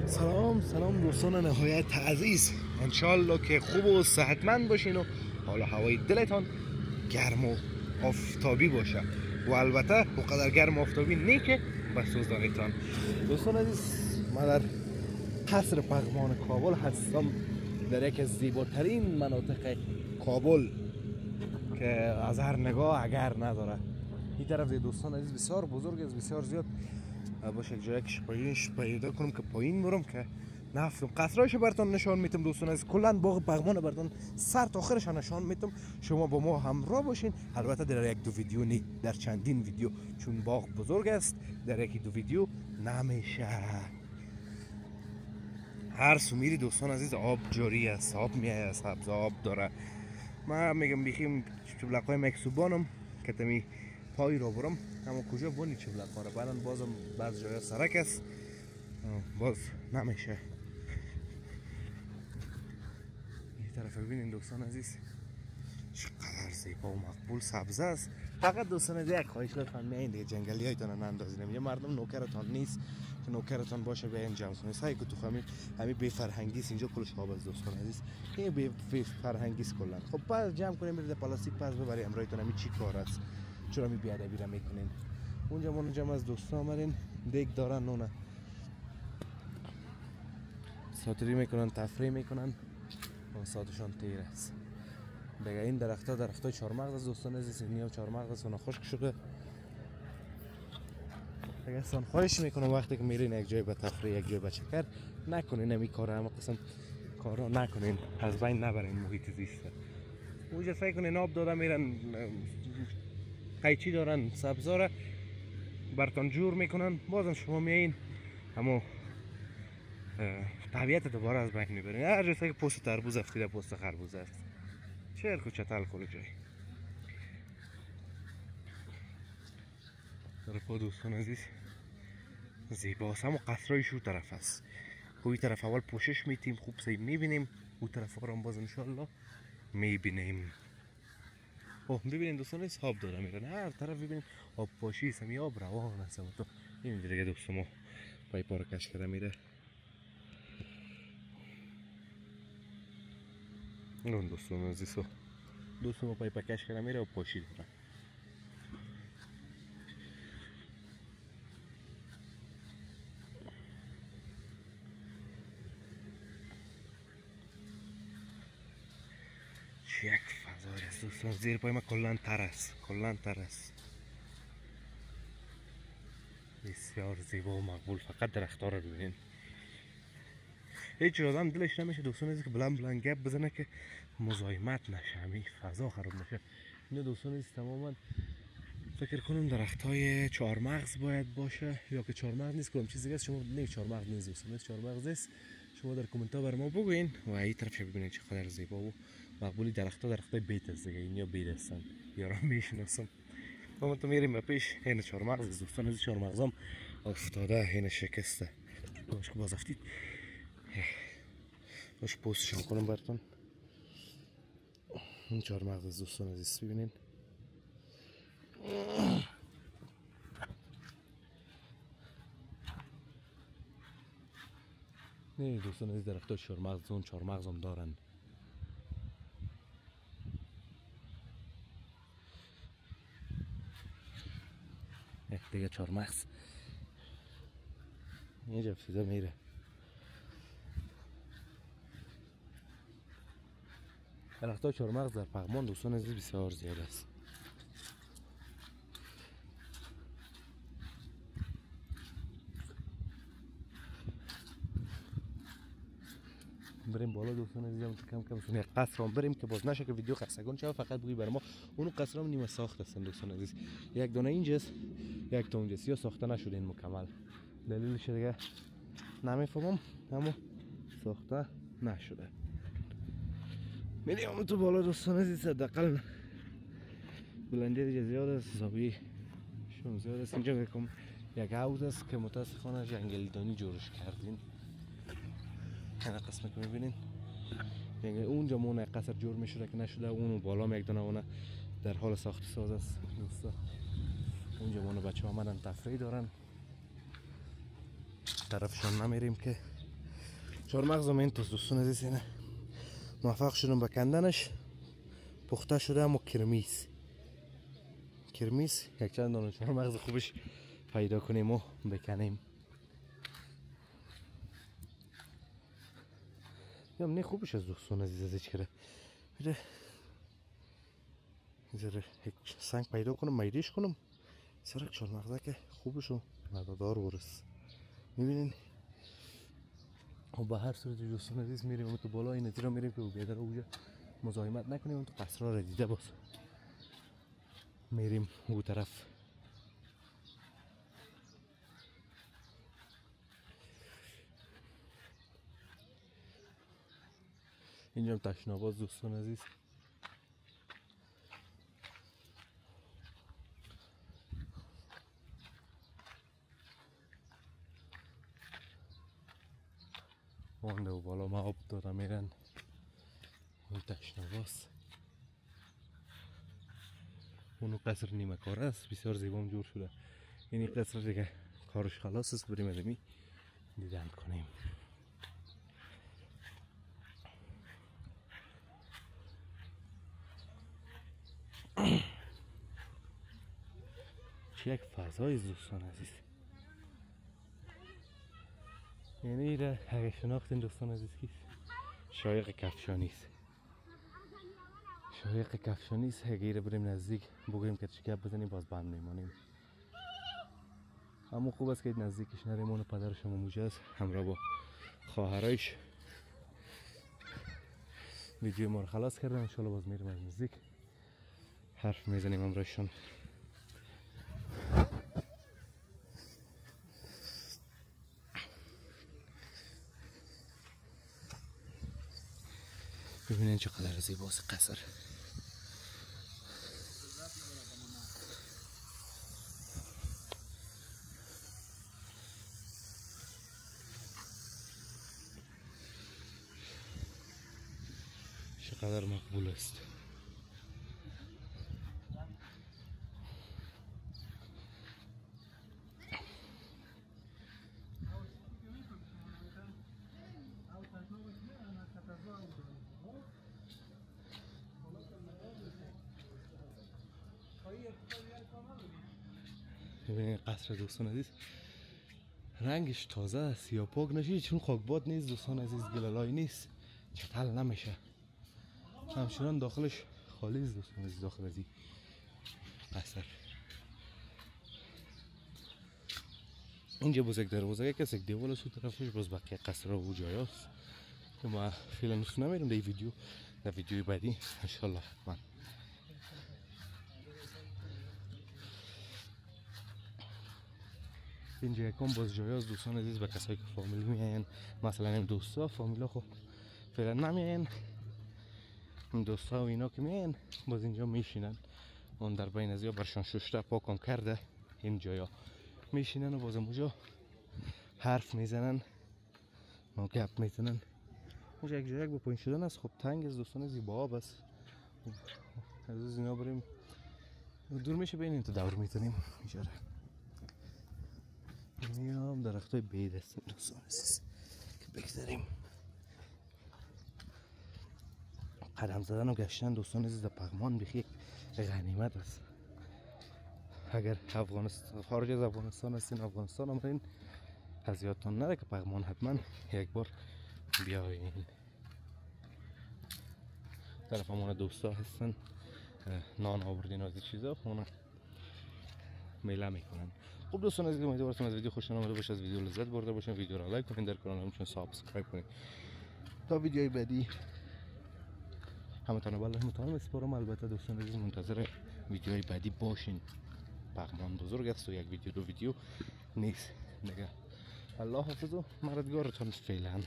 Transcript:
سلام دوستان نهایت عزیز، انشالله که خوب و صحتمند باشین و حالا هوای دلتان گرم و آفتابی باشه و البته اونقدر گرم و آفتابی نه که به سوزانتان. دوستان عزیز، من در قصر پغمان کابل هستم، در یکی از زیباترین مناطق کابل که از هر نگاه اگر نداره. این طرف دوستان عزیز بسیار بزرگ است، بسیار زیاد باشه جایی که پایینش پیدا کنم که پایین برم که نفتم قصرایش براتون نشان میتم. دوستان عزیز کلا باغ پغمان براتون سر تا آخرش نشان میتم، شما با ما همراه باشین. البته در یک دو ویدیو نی، در چندین ویدیو، چون باغ بزرگ است در یکی دو ویدیو نمیشه. هر سومیری دوستان عزیز آب جاری است، آب میایه، سبز آب داره. من میگم بیخیم چبلقای مکسوبانم که تمی پای را برم، اما کجا بونی چبلقا را بعدن بازم بعض جایا سرک است، باز نمیشه. این طرف ببینین دوستان عزیز چقدر زیبا و مقبول سبز است. فقط دوستان عزیز یک خواهش لطفا میایین دیگه جنگلی هایتون نندازین. یه مردم نوکرتان نیست که نوکرتان باشه به این جمع کنید. سعی که تو همین بی فرهنگی است، اینجا کلش آب است دوستان عزیز، این بی فرهنگی است کلا. خب بعد جمع کنیم برید پلاستیک پس ببرید امرایتون. همین چی کار است؟ چرا می بیادبی را میکنین؟ اونجا از دوستا آمدین دیگ دارن نونه ساتری میکنن، تفریح میکنن و ساعتشان تیر است. دیگه این درختای چهارمغز است دوستان عزیز، این چهارمغز است و خشک شده. دیگه اصلا خواهش میکنم وقتی که میرین یک جای به تفریح، یک جای به چکر، نکنین همین کارا، همه قسم کارا نکنین، از بین نبرین محیط زیست. اونجا سعی کنین آب داده میرن، قیچی دارن سبزاره برتان جور میکنن، بازم شما میایین اما طبیعت دوباره از بین میبرین. هر جایی که پوست تربوز افتیده پوست خربوز است، چرک و چتل کل جای. در پا دوستان عزیز زیباست، اما قصرایش او طرف است. خوی طرف اول پوشش میتیم خوب سید میبینیم، او طرف آرام باز انشالله میبینیم. ببینید دوستان عزیز آب داره میرن، هر طرف ببینید آب پاشی است، همی آب روان است. تو این دیگه دوستان ما پای پا رو کش کرده میره. اون دوستان عزیز ما پای پا کش کرده میره و پاشی داره. یک فضای است دوستان، زیر پای ما کلان تر است، بسیار زیبا و مقبول. فقط درخت‌ها رو ببینین، هیچ آدم دلش نمیشه دوستان عزیز که بلند گپ بزنه که مزاحمت نشه، همین فضا خراب نشه. اینا دوستان عزیز تماما فکر کنم درخت‌های چهارمغز باید باشه، یا که چهارمغز نیست کدام چیز دیگه است. شما نه چهارمغز نیست دوستان، چهارمغز است. شما در کامنت ها بر ما بگوین و این طرف ببینید چقدر زیبا و مقبولی درختای بیت است دیگه. اینا بیت هستن، یارو میشناسم. ما تو میریم پیش این چهارمغز دوستان عزیز، چهارمغزام افتاده، این شکسته. باش که باز افتید باش پوستشون کنم براتون. این چهارمغز دوستان عزیز ببینین نه دوستان عزیز، درختای چهارمغز اون چهارمغز هم دارن. دیگه چهارمغز اینجا فیزا میره. درختای چهارمغز در پغمان دوستان عزیز بسیار زیاد است. بریم بالا دوستان عزیزم، کم کم سونی قصرام بریم که باز نشه که ویدیو خستگان شه. فقط بگی بر ما اونو قصرام نیمه ساخت هستن دوستان عزیز، یک دونه اینجاست یک تا اونجاست، یا ساخته نشده این مکمل. دلیلش دیگه نمیفهمم اما ساخته نشده. میریم تو بالا دوستان عزیز، حداقل بلندی دیگه زیاد است، زاویه شون زیاد است. اینجا بگم یک حوض است که متاسفانه جنگلدانی جورش کردین. این قسمت که میبینین یعنی اونجا مونه قصر جور میشده که نشده، اونو بالا یک دونه اونه در حال ساخت ساز است دوستا. اونجا مونه بچه آمدن تفریح دارن، طرفشان نمیریم که چهارمغز من تو دوستان عزیز اینه موفق شدم به کندنش. پخته شده اما کرمیز یک چند دانه چهارمغز خوبش پیدا کنیم و بکنیم. یا نه خوبش از دوستان عزیز از چکره بده زره یک سنگ پیدا کنم میریش کنم سرک چهارمغزه که خوبشو مدادار ورس میبینین. و به هر صورت دوستان عزیز میریم اون تو بالا این نتیجه میریم که بیادر اونجا مزاحمت نکنیم. اون تو قصرها را دیده باز میریم اون طرف. اینجا هم تشناباز دوستان عزیز. وانده و بالا ما آب داده میرن اون تشناباز. اونو قصر نیمه کاره است بسیار زیبام جور شده. اینی قصر دیگه کارش خلاص است بریم ادمی دیدن کنیم. چه یک فضای دوستان عزیز. یعنی را اگه شناختین دوستان عزیز کیست؟ شایق کفشانی است. شایق کفشانی است. اگه ایره بریم نزدیک بگوییم که چه گپ بزنیم باز بند میمانیم. اما خوب است که نزدیکش نریم. اون پدرش هم موجه است همراه با خواهرایش. ویدیو ما رو خلاص کردم. انشالله باز میریم از نزدیک حرف میزنیم همراهشون. ببینین چقدر زیباست قصر. چقدر مقبول است. ببینید قصر دوستان عزیز رنگش تازه است یا پاک نشید چون خاکباد نیست دوستان عزیز. گلالای نیست چتل نمیشه. همچنان داخلش خالی است دوستان عزیز. داخل از این قصر اینجا باز یک دروازه کسی یک دیوال است. طرفش باز بقیه قصر ها و جای هست که ما فعلا نسخ نمیرم. در ویدیوی بعدی انشالله حتما. اینجا یکم باز جای هست دوستان عزیز به کسایی که فامیلی میاین. مثلا این دوستا فامیلا خب فعلا نمیاین. این دوستا و اینا که میاین باز اینجا میشینن. اون در بین از یا برشان ششته پاکم کرده این جایا میشینن و باز اونجا حرف میزنن و گپ میزنن. اونجا یک جایی با پایین شدن است. خب تنگ از دوستان زیبا بس از اینا بریم دور میشه بین این تو دور میتونیم اینجا. این هم درخت های بید هستیم دوستان عزیز که بگذاریم. قدم زدن و گشتن دوستان عزیز در پغمان بیخی یک غنیمت است. اگر افغانستان خارج از افغانستان هستین افغانستان هم برین از یادتان نره که پغمان حتما یک بار بیاین. طرف همون دوستا هستن نان آوردین و از چیزا اونا میله میکنن. خب دوستان عزیز امیدوارم از ویدیو خوشتون اومده باشه. از ویدیو لذت برده باشین. ویدیو را لایک کنین. در کانال همچنین سابسکرایب کنین. تا ویدیوی بعدی همتون بالله متعال میسپارم. البته دوستان عزیز منتظر ویدیوهای بعدی باشین. پغمان بزرگ است و یک ویدیو دو ویدیو نیست دیگه. الله حافظ و مردگارتان فعلا.